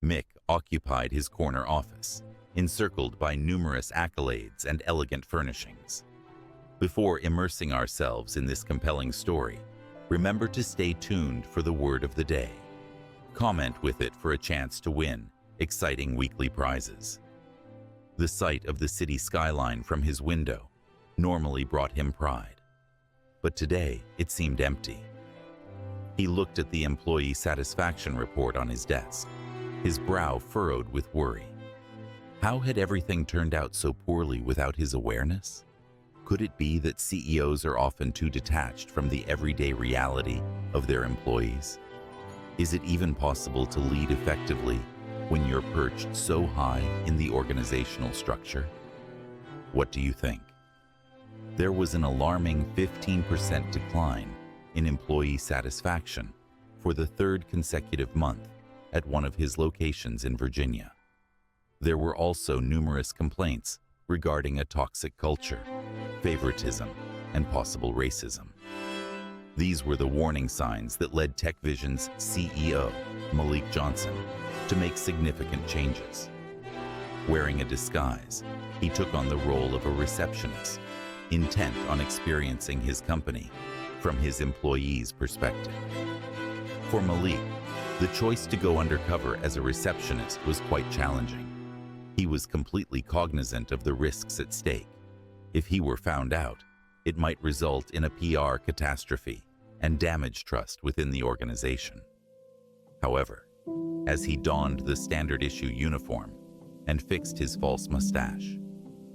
Mick occupied his corner office, encircled by numerous accolades and elegant furnishings. Before immersing ourselves in this compelling story, remember to stay tuned for the word of the day. Comment with it for a chance to win exciting weekly prizes. The sight of the city skyline from his window normally brought him pride, but today it seemed empty. He looked at the employee satisfaction report on his desk, his brow furrowed with worry. How had everything turned out so poorly without his awareness? Could it be that CEOs are often too detached from the everyday reality of their employees? Is it even possible to lead effectively when you're perched so high in the organizational structure? What do you think? There was an alarming 15% decline in employee satisfaction for the third consecutive month at one of his locations in Virginia. There were also numerous complaints regarding a toxic culture, favoritism, and possible racism. These were the warning signs that led TechVision's CEO, Malik Johnson, to make significant changes. Wearing a disguise, he took on the role of a receptionist, intent on experiencing his company from his employees' perspective. For Malik, the choice to go undercover as a receptionist was quite challenging. He was completely cognizant of the risks at stake. If he were found out, it might result in a PR catastrophe and damage trust within the organization. However, as he donned the standard issue uniform and fixed his false mustache,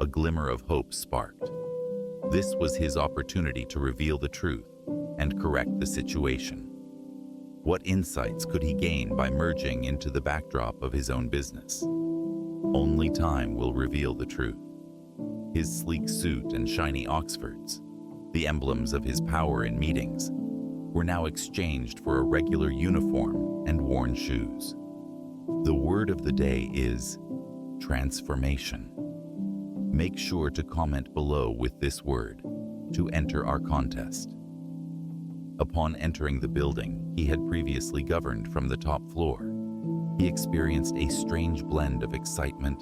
a glimmer of hope sparked. This was his opportunity to reveal the truth and correct the situation. What insights could he gain by merging into the backdrop of his own business? Only time will reveal the truth. His sleek suit and shiny Oxfords, the emblems of his power in meetings, were now exchanged for a regular uniform and worn shoes. The word of the day is transformation. Make sure to comment below with this word to enter our contest. Upon entering the building he had previously governed from the top floor, he experienced a strange blend of excitement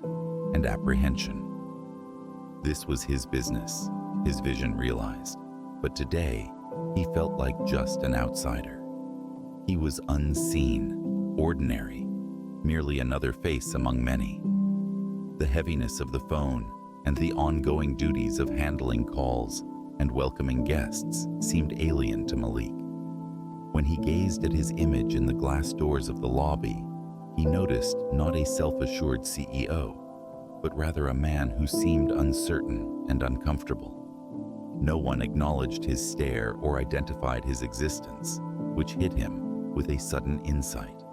and apprehension. This was his business, his vision realized, but today he felt like just an outsider. He was unseen, ordinary, merely another face among many. The heaviness of the phone and the ongoing duties of handling calls and welcoming guests seemed alien to Malik. When he gazed at his image in the glass doors of the lobby, he noticed not a self-assured CEO, but rather a man who seemed uncertain and uncomfortable. No one acknowledged his stare or identified his existence, which hit him with a sudden insight.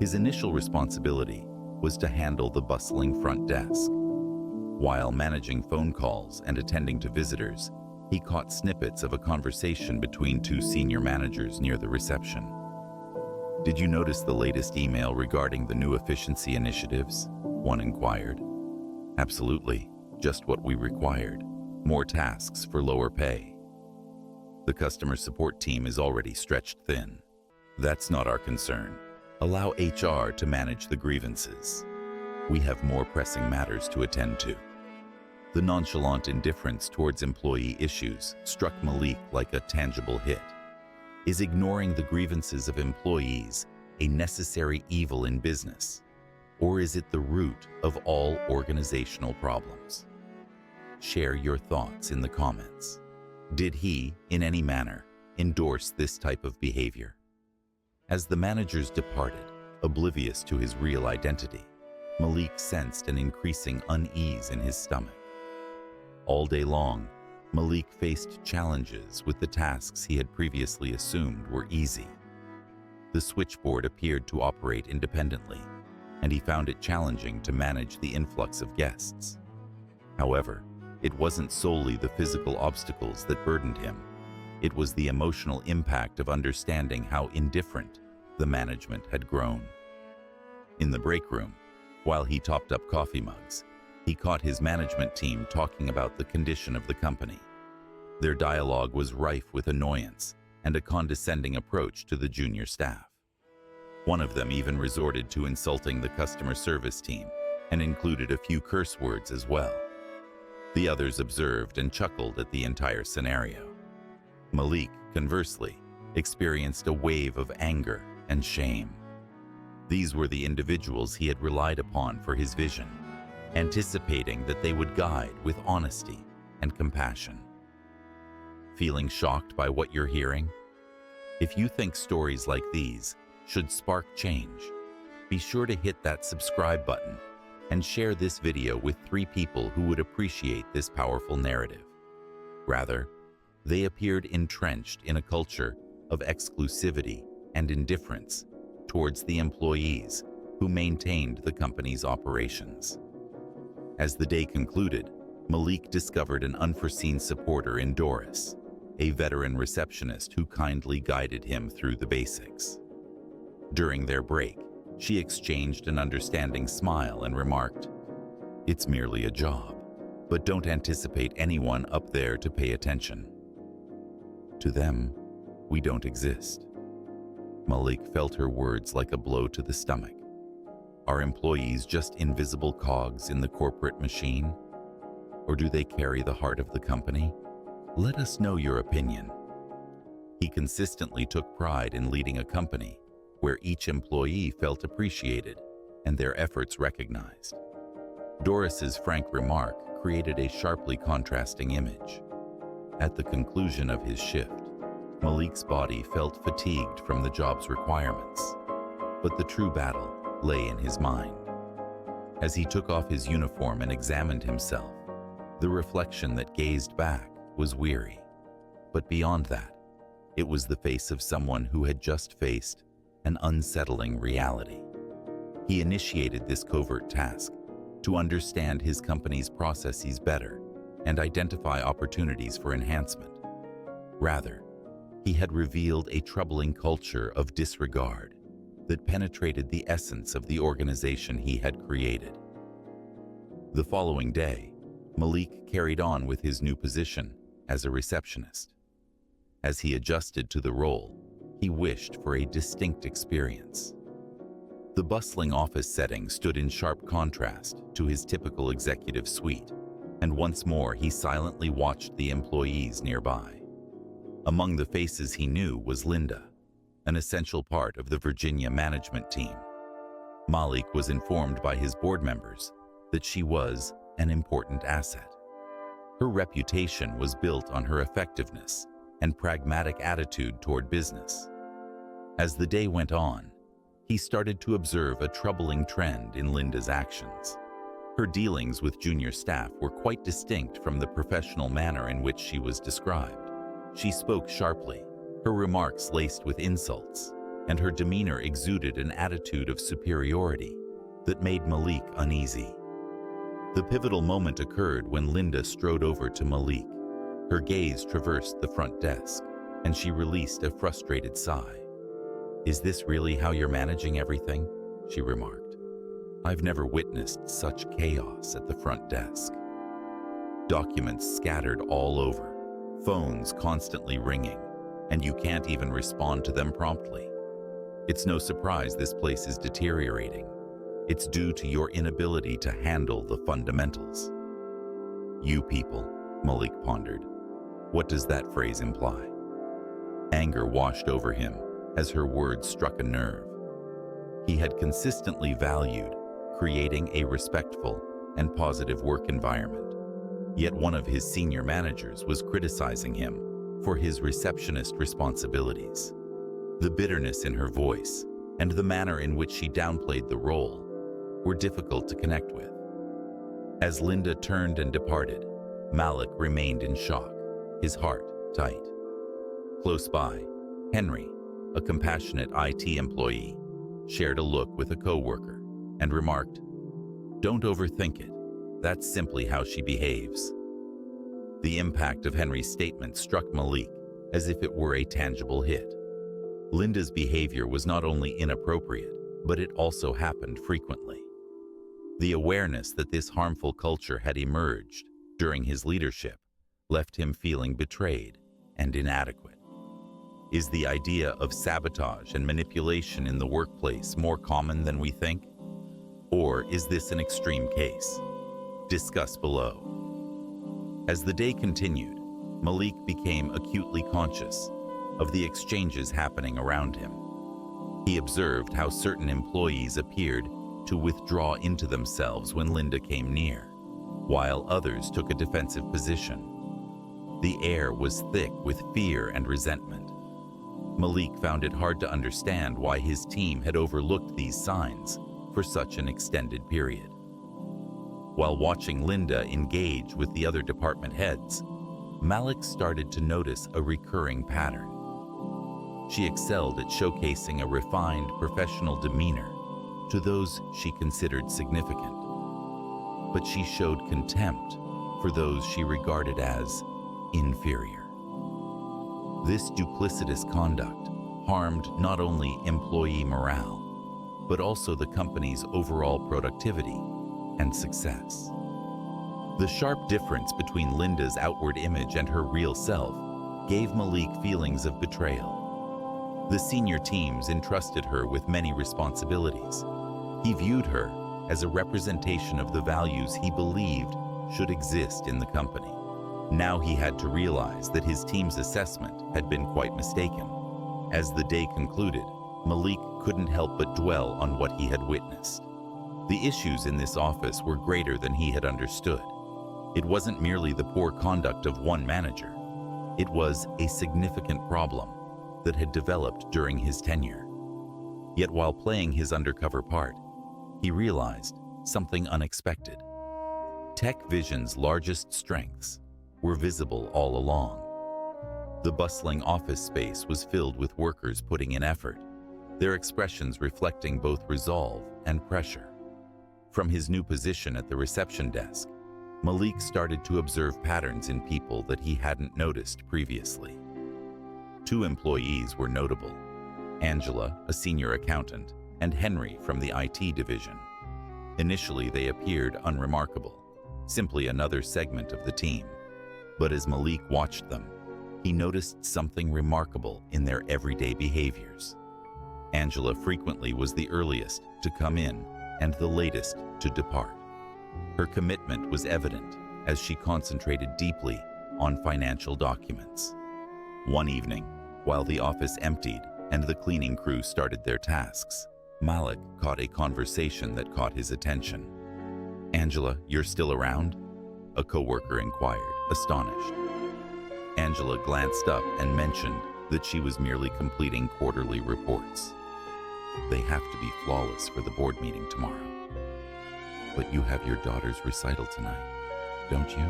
His initial responsibility was to handle the bustling front desk. While managing phone calls and attending to visitors, he caught snippets of a conversation between two senior managers near the reception. "Did you notice the latest email regarding the new efficiency initiatives?" one inquired. "Absolutely, just what we required. More tasks for lower pay. The customer support team is already stretched thin. That's not our concern. Allow HR to manage the grievances. We have more pressing matters to attend to." The nonchalant indifference towards employee issues struck Malik like a tangible hit. Is ignoring the grievances of employees a necessary evil in business? Or is it the root of all organizational problems? Share your thoughts in the comments. Did he, in any manner, endorse this type of behavior? As the managers departed, oblivious to his real identity, Malik sensed an increasing unease in his stomach. All day long, Malik faced challenges with the tasks he had previously assumed were easy. The switchboard appeared to operate independently, and he found it challenging to manage the influx of guests. However, it wasn't solely the physical obstacles that burdened him. It was the emotional impact of understanding how indifferent the management had grown. In the break room, while he topped up coffee mugs, he caught his management team talking about the condition of the company. Their dialogue was rife with annoyance and a condescending approach to the junior staff. One of them even resorted to insulting the customer service team and included a few curse words as well. The others observed and chuckled at the entire scenario. Malik, conversely, experienced a wave of anger and shame. These were the individuals he had relied upon for his vision, anticipating that they would guide with honesty and compassion. Feeling shocked by what you're hearing? If you think stories like these should spark change, be sure to hit that subscribe button and share this video with 3 people who would appreciate this powerful narrative. Rather, they appeared entrenched in a culture of exclusivity and indifference towards the employees who maintained the company's operations. As the day concluded, Malik discovered an unforeseen supporter in Doris, a veteran receptionist who kindly guided him through the basics. During their break, she exchanged an understanding smile and remarked, "It's merely a job, but don't anticipate anyone up there to pay attention. To them, we don't exist." Malik felt her words like a blow to the stomach. Are employees just invisible cogs in the corporate machine? Or do they carry the heart of the company? Let us know your opinion. He consistently took pride in leading a company where each employee felt appreciated and their efforts recognized. Doris's frank remark created a sharply contrasting image. At the conclusion of his shift, Malik's body felt fatigued from the job's requirements, but the true battle lay in his mind. As he took off his uniform and examined himself, the reflection that gazed back was weary. But beyond that, it was the face of someone who had just faced an unsettling reality. He initiated this covert task to understand his company's processes better and identify opportunities for enhancement. Rather, he had revealed a troubling culture of disregard that penetrated the essence of the organization he had created. The following day, Malik carried on with his new position as a receptionist. As he adjusted to the role, he wished for a distinct experience. The bustling office setting stood in sharp contrast to his typical executive suite, and once more he silently watched the employees nearby. Among the faces he knew was Linda, an essential part of the Virginia management team. Malik was informed by his board members that she was an important asset. Her reputation was built on her effectiveness and pragmatic attitude toward business. As the day went on, he started to observe a troubling trend in Linda's actions. Her dealings with junior staff were quite distinct from the professional manner in which she was described. She spoke sharply, her remarks laced with insults, and her demeanor exuded an attitude of superiority that made Malik uneasy. The pivotal moment occurred when Linda strode over to Malik. Her gaze traversed the front desk, and she released a frustrated sigh. "Is this really how you're managing everything?" she remarked. "I've never witnessed such chaos at the front desk. Documents scattered all over, phones constantly ringing, and you can't even respond to them promptly. It's no surprise this place is deteriorating. It's due to your inability to handle the fundamentals." "You people," Malik pondered. What does that phrase imply? Anger washed over him as her words struck a nerve. He had consistently valued creating a respectful and positive work environment. Yet one of his senior managers was criticizing him for his receptionist responsibilities. The bitterness in her voice and the manner in which she downplayed the role were difficult to connect with. As Linda turned and departed, Malik remained in shock, his heart tight. Close by, Henry, a compassionate IT employee, shared a look with a coworker and remarked, "Don't overthink it. That's simply how she behaves." The impact of Henry's statement struck Malik as if it were a tangible hit. Linda's behavior was not only inappropriate, but it also happened frequently. The awareness that this harmful culture had emerged during his leadership left him feeling betrayed and inadequate. Is the idea of sabotage and manipulation in the workplace more common than we think? Or is this an extreme case? Discuss below. As the day continued, Malik became acutely conscious of the exchanges happening around him. He observed how certain employees appeared to withdraw into themselves when Linda came near, while others took a defensive position. The air was thick with fear and resentment. Malik found it hard to understand why his team had overlooked these signs for such an extended period. While watching Linda engage with the other department heads, Malik started to notice a recurring pattern. She excelled at showcasing a refined professional demeanor to those she considered significant, but she showed contempt for those she regarded as inferior. This duplicitous conduct harmed not only employee morale, but also the company's overall productivity and success. The sharp difference between Linda's outward image and her real self gave Malik feelings of betrayal. The senior teams entrusted her with many responsibilities. He viewed her as a representation of the values he believed should exist in the company. Now he had to realize that his team's assessment had been quite mistaken. As the day concluded, Malik couldn't help but dwell on what he had witnessed. The issues in this office were greater than he had understood. It wasn't merely the poor conduct of one manager. It was a significant problem that had developed during his tenure. Yet while playing his undercover part, he realized something unexpected. Tech Vision's largest strengths were visible all along. The bustling office space was filled with workers putting in effort, their expressions reflecting both resolve and pressure. From his new position at the reception desk, Malik started to observe patterns in people that he hadn't noticed previously. Two employees were notable: Angela, a senior accountant, and Henry from the IT division. Initially, they appeared unremarkable, simply another segment of the team. But as Malik watched them, he noticed something remarkable in their everyday behaviors. Angela frequently was the earliest to come in and the latest to depart. Her commitment was evident as she concentrated deeply on financial documents. One evening, while the office emptied and the cleaning crew started their tasks, Malik caught a conversation that caught his attention. "Angela, you're still around?" a coworker inquired, astonished. Angela glanced up and mentioned that she was merely completing quarterly reports. "They have to be flawless for the board meeting tomorrow." "But you have your daughter's recital tonight, don't you?"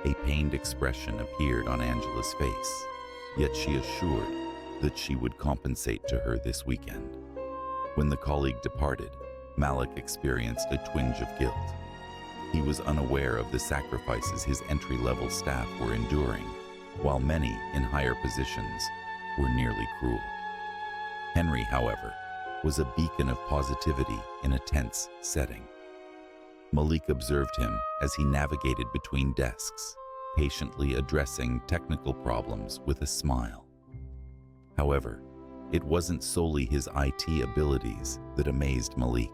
A pained expression appeared on Angela's face, yet she assured that she would compensate to her this weekend. When the colleague departed, Malik experienced a twinge of guilt. He was unaware of the sacrifices his entry-level staff were enduring, while many in higher positions were nearly cruel. Henry, however, was a beacon of positivity in a tense setting. Malik observed him as he navigated between desks, patiently addressing technical problems with a smile. However, it wasn't solely his IT abilities that amazed Malik.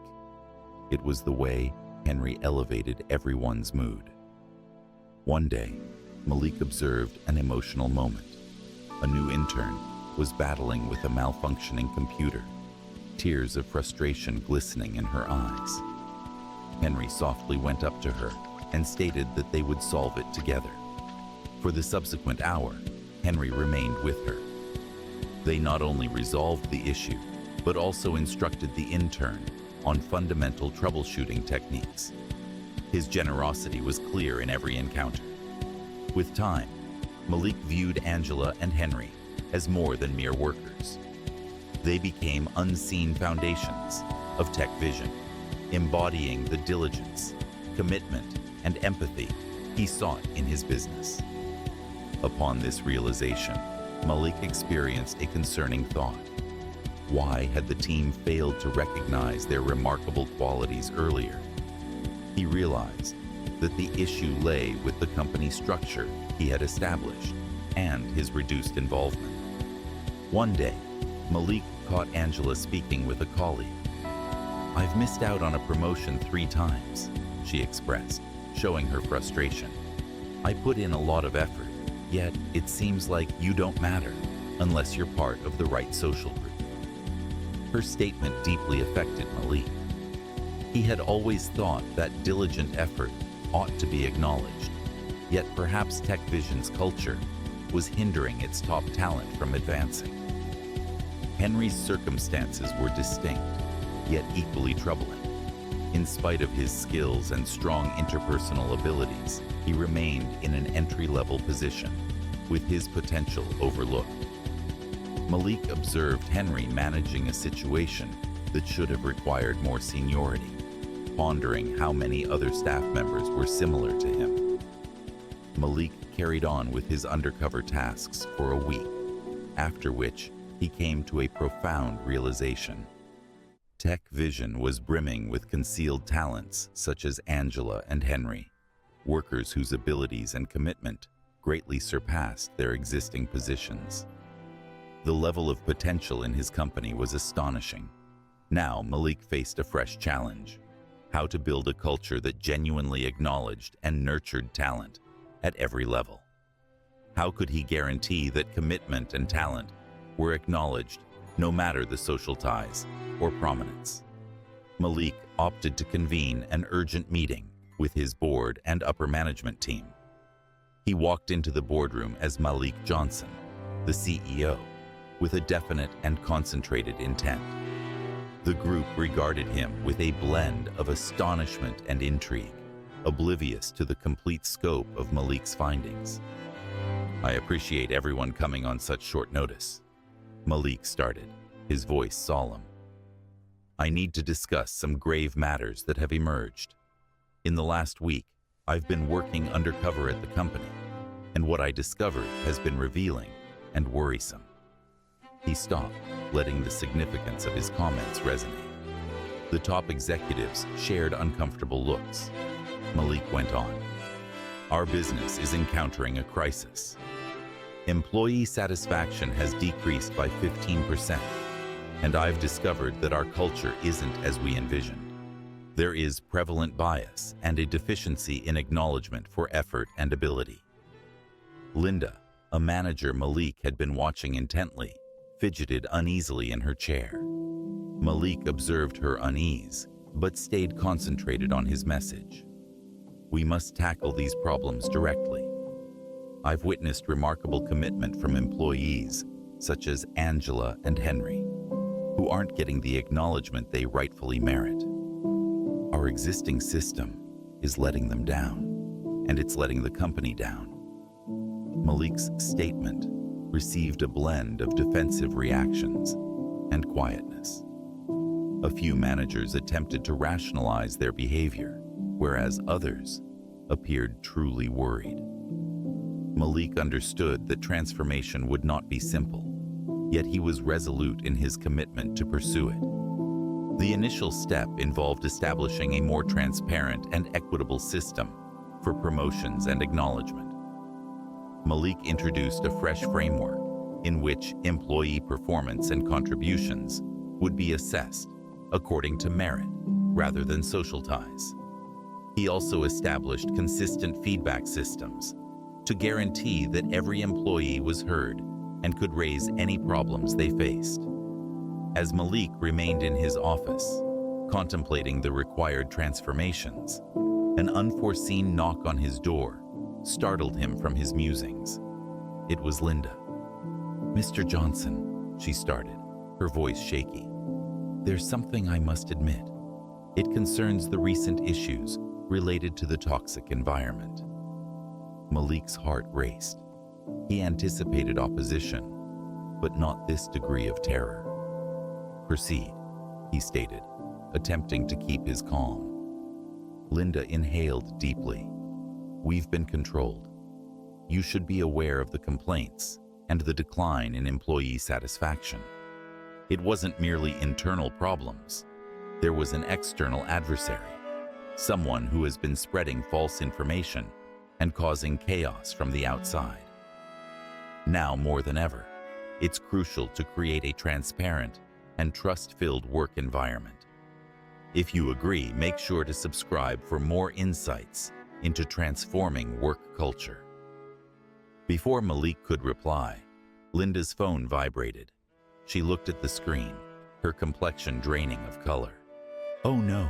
It was the way Henry elevated everyone's mood. One day, Malik observed an emotional moment. A new intern was battling with a malfunctioning computer, tears of frustration glistening in her eyes. Henry softly went up to her and stated that they would solve it together. For the subsequent hour, Henry remained with her. They not only resolved the issue, but also instructed the intern on fundamental troubleshooting techniques. His generosity was clear in every encounter. With time, Malik viewed Angela and Henry as more than mere workers. They became unseen foundations of Tech Vision, embodying the diligence, commitment, and empathy he sought in his business. Upon this realization, Malik experienced a concerning thought. Why had the team failed to recognize their remarkable qualities earlier? He realized that the issue lay with the company structure he had established and his reduced involvement. One day, Malik caught Angela speaking with a colleague. "I've missed out on a promotion 3 times, she expressed, showing her frustration. "I put in a lot of effort, yet it seems like you don't matter unless you're part of the right social group." Her statement deeply affected Malik. He had always thought that diligent effort ought to be acknowledged, yet perhaps TechVision's culture was hindering its top talent from advancing. Henry's circumstances were distinct, yet equally troubling. In spite of his skills and strong interpersonal abilities, he remained in an entry-level position, with his potential overlooked. Malik observed Henry managing a situation that should have required more seniority, pondering how many other staff members were similar to him. Malik carried on with his undercover tasks for a week, after which he came to a profound realization. TechVision was brimming with concealed talents such as Angela and Henry, workers whose abilities and commitment greatly surpassed their existing positions. The level of potential in his company was astonishing. Now Malik faced a fresh challenge: how to build a culture that genuinely acknowledged and nurtured talent at every level. How could he guarantee that commitment and talent were acknowledged no matter the social ties or prominence? Malik opted to convene an urgent meeting with his board and upper management team. He walked into the boardroom as Malik Johnson, the CEO, with a definite and concentrated intent. The group regarded him with a blend of astonishment and intrigue, oblivious to the complete scope of Malik's findings. "I appreciate everyone coming on such short notice," Malik started, his voice solemn. "I need to discuss some grave matters that have emerged. In the last week, I've been working undercover at the company, and what I discovered has been revealing and worrisome." He stopped, letting the significance of his comments resonate. The top executives shared uncomfortable looks. Malik went on. "Our business is encountering a crisis. Employee satisfaction has decreased by 15%, and I've discovered that our culture isn't as we envisioned. There is prevalent bias and a deficiency in acknowledgement for effort and ability." Linda, a manager Malik had been watching intently, fidgeted uneasily in her chair. Malik observed her unease, but stayed concentrated on his message. "We must tackle these problems directly. I've witnessed remarkable commitment from employees, such as Angela and Henry, who aren't getting the acknowledgement they rightfully merit. Our existing system is letting them down, and it's letting the company down." Malik's statement received a blend of defensive reactions and quietness. A few managers attempted to rationalize their behavior, whereas others appeared truly worried. Malik understood that transformation would not be simple, yet he was resolute in his commitment to pursue it. The initial step involved establishing a more transparent and equitable system for promotions and acknowledgement. Malik introduced a fresh framework in which employee performance and contributions would be assessed according to merit rather than social ties. He also established consistent feedback systems to guarantee that every employee was heard and could raise any problems they faced. As Malik remained in his office, contemplating the required transformations, an unforeseen knock on his door startled him from his musings. It was Linda. "Mr. Johnson," she started, her voice shaky. "There's something I must admit. It concerns the recent issues related to the toxic environment." Malik's heart raced. He anticipated opposition, but not this degree of terror. "Proceed," he stated, attempting to keep his calm. Linda inhaled deeply. "We've been controlled. You should be aware of the complaints and the decline in employee satisfaction. It wasn't merely internal problems. There was an external adversary, someone who has been spreading false information and causing chaos from the outside. Now more than ever, It's crucial to create a transparent and trust-filled work environment. If you agree, make sure to subscribe for more insights into transforming work culture. Before Malik could reply, Linda's phone vibrated. She looked at the screen, her complexion draining of color. "Oh no,"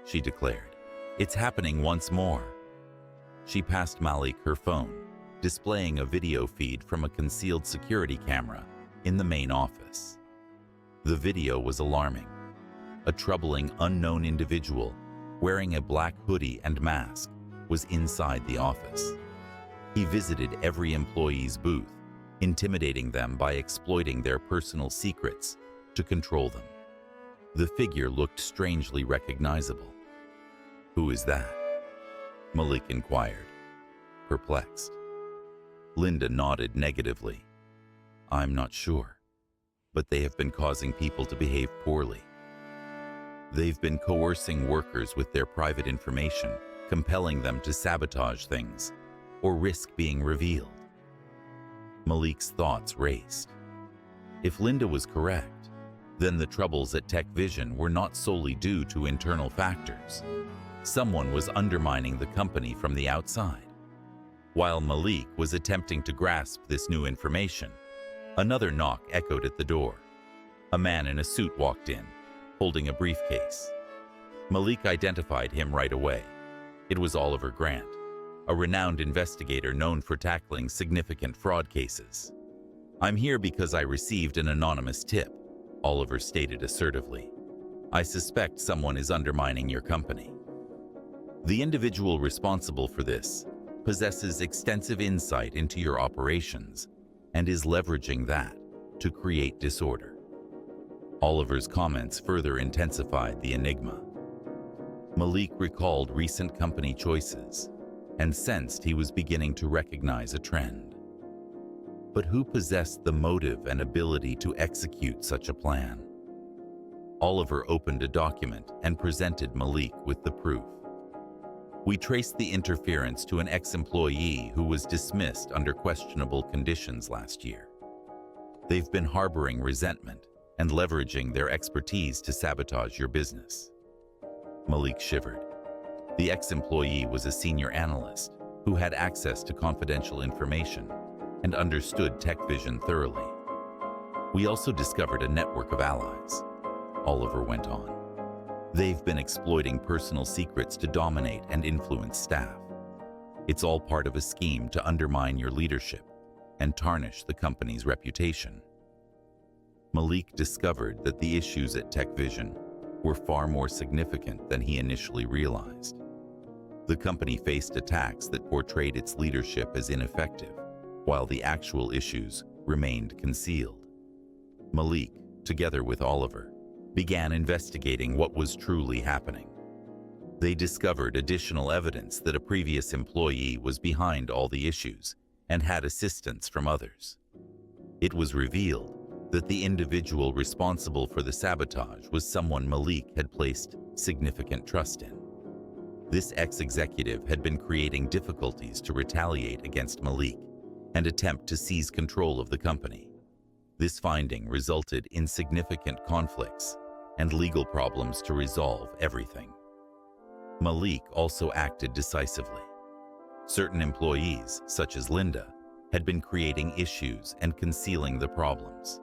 she declared. "It's happening once more." She passed Malik her phone, displaying a video feed from a concealed security camera in the main office. The video was alarming. A troubling, unknown individual wearing a black hoodie and mask was inside the office. He visited every employee's booth, intimidating them by exploiting their personal secrets to control them. The figure looked strangely recognizable. "Who is that?" Malik inquired, perplexed. Linda nodded negatively. "I'm not sure, but they have been causing people to behave poorly. They've been coercing workers with their private information, compelling them to sabotage things or risk being revealed." Malik's thoughts raced. If Linda was correct, then the troubles at TechVision were not solely due to internal factors. Someone was undermining the company from the outside. While Malik was attempting to grasp this new information, another knock echoed at the door. A man in a suit walked in, holding a briefcase. Malik identified him right away. It was Oliver Grant, a renowned investigator known for tackling significant fraud cases. "I'm here because I received an anonymous tip," Oliver stated assertively. "I suspect someone is undermining your company. The individual responsible for this possesses extensive insight into your operations and is leveraging that to create disorder." Oliver's comments further intensified the enigma. Malik recalled recent company choices and sensed he was beginning to recognize a trend. But who possessed the motive and ability to execute such a plan? Oliver opened a document and presented Malik with the proof. "We traced the interference to an ex-employee who was dismissed under questionable conditions last year. They've been harboring resentment and leveraging their expertise to sabotage your business." Malik shivered. The ex-employee was a senior analyst who had access to confidential information and understood TechVision thoroughly. "We also discovered a network of allies," Oliver went on. "They've been exploiting personal secrets to dominate and influence staff. It's all part of a scheme to undermine your leadership and tarnish the company's reputation." Malik discovered that the issues at TechVision were far more significant than he initially realized. The company faced attacks that portrayed its leadership as ineffective, while the actual issues remained concealed. Malik, together with Oliver, began investigating what was truly happening. They discovered additional evidence that a previous employee was behind all the issues and had assistance from others. It was revealed that the individual responsible for the sabotage was someone Malik had placed significant trust in. This ex-executive had been creating difficulties to retaliate against Malik and attempt to seize control of the company. This finding resulted in significant conflicts and legal problems to resolve everything. Malik also acted decisively. Certain employees, such as Linda, had been creating issues and concealing the problems.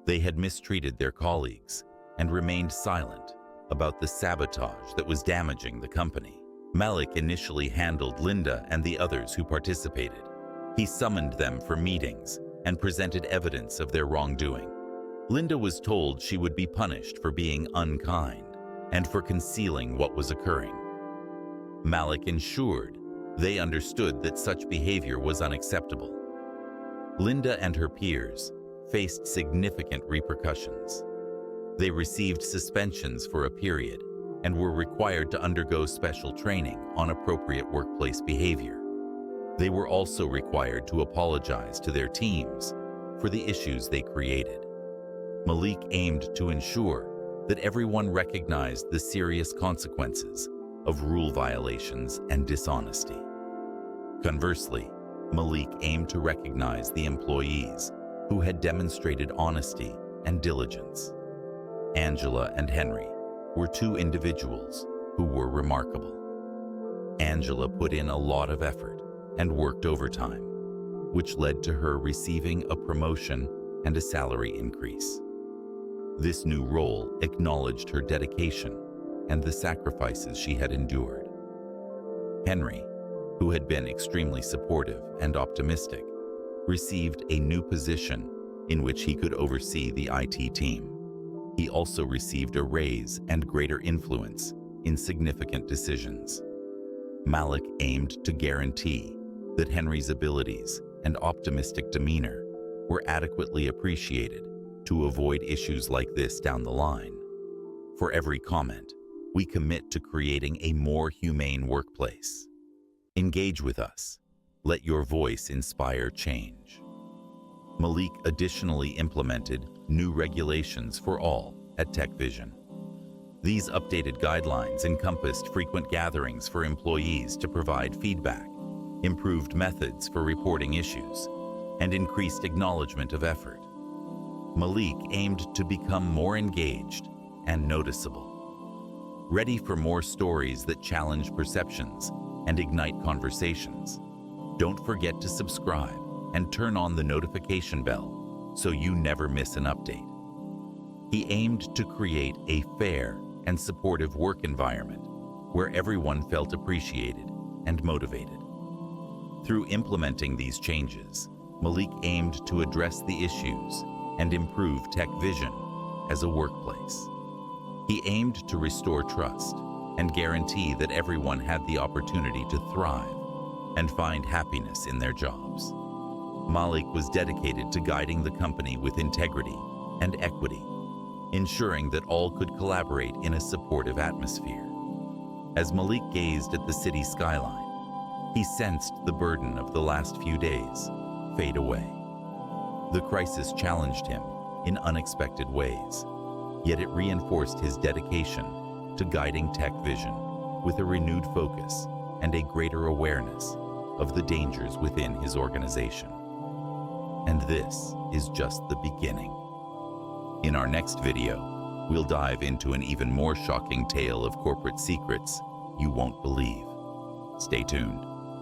They had mistreated their colleagues and remained silent about the sabotage that was damaging the company. Malik initially handled Linda and the others who participated. He summoned them for meetings and presented evidence of their wrongdoing. Linda was told she would be punished for being unkind and for concealing what was occurring. Malik ensured they understood that such behavior was unacceptable. Linda and her peers faced significant repercussions. They received suspensions for a period and were required to undergo special training on appropriate workplace behavior. They were also required to apologize to their teams for the issues they created. Malik aimed to ensure that everyone recognized the serious consequences of rule violations and dishonesty. Conversely, Malik aimed to recognize the employees who had demonstrated honesty and diligence. Angela and Henry were two individuals who were remarkable. Angela put in a lot of effort and worked overtime, which led to her receiving a promotion and a salary increase. This new role acknowledged her dedication and the sacrifices she had endured. Henry, who had been extremely supportive and optimistic, received a new position in which he could oversee the IT team. He also received a raise and greater influence in significant decisions. Malik aimed to guarantee that Henry's abilities and optimistic demeanor were adequately appreciated to avoid issues like this down the line. For every comment, we commit to creating a more humane workplace. Engage with us. Let your voice inspire change. Malik additionally implemented new regulations for all at TechVision. These updated guidelines encompassed frequent gatherings for employees to provide feedback, improved methods for reporting issues, and increased acknowledgement of effort. Malik aimed to become more engaged and noticeable. Ready for more stories that challenge perceptions and ignite conversations? Don't forget to subscribe and turn on the notification bell so you never miss an update. He aimed to create a fair and supportive work environment where everyone felt appreciated and motivated. Through implementing these changes, Malik aimed to address the issues and improve TechVision as a workplace. He aimed to restore trust and guarantee that everyone had the opportunity to thrive and find happiness in their jobs. Malik was dedicated to guiding the company with integrity and equity, ensuring that all could collaborate in a supportive atmosphere. As Malik gazed at the city skyline, he sensed the burden of the last few days fade away. The crisis challenged him in unexpected ways, yet it reinforced his dedication to guiding TechVision with a renewed focus and a greater awareness of the dangers within his organization. And this is just the beginning. In our next video, we'll dive into an even more shocking tale of corporate secrets you won't believe. Stay tuned.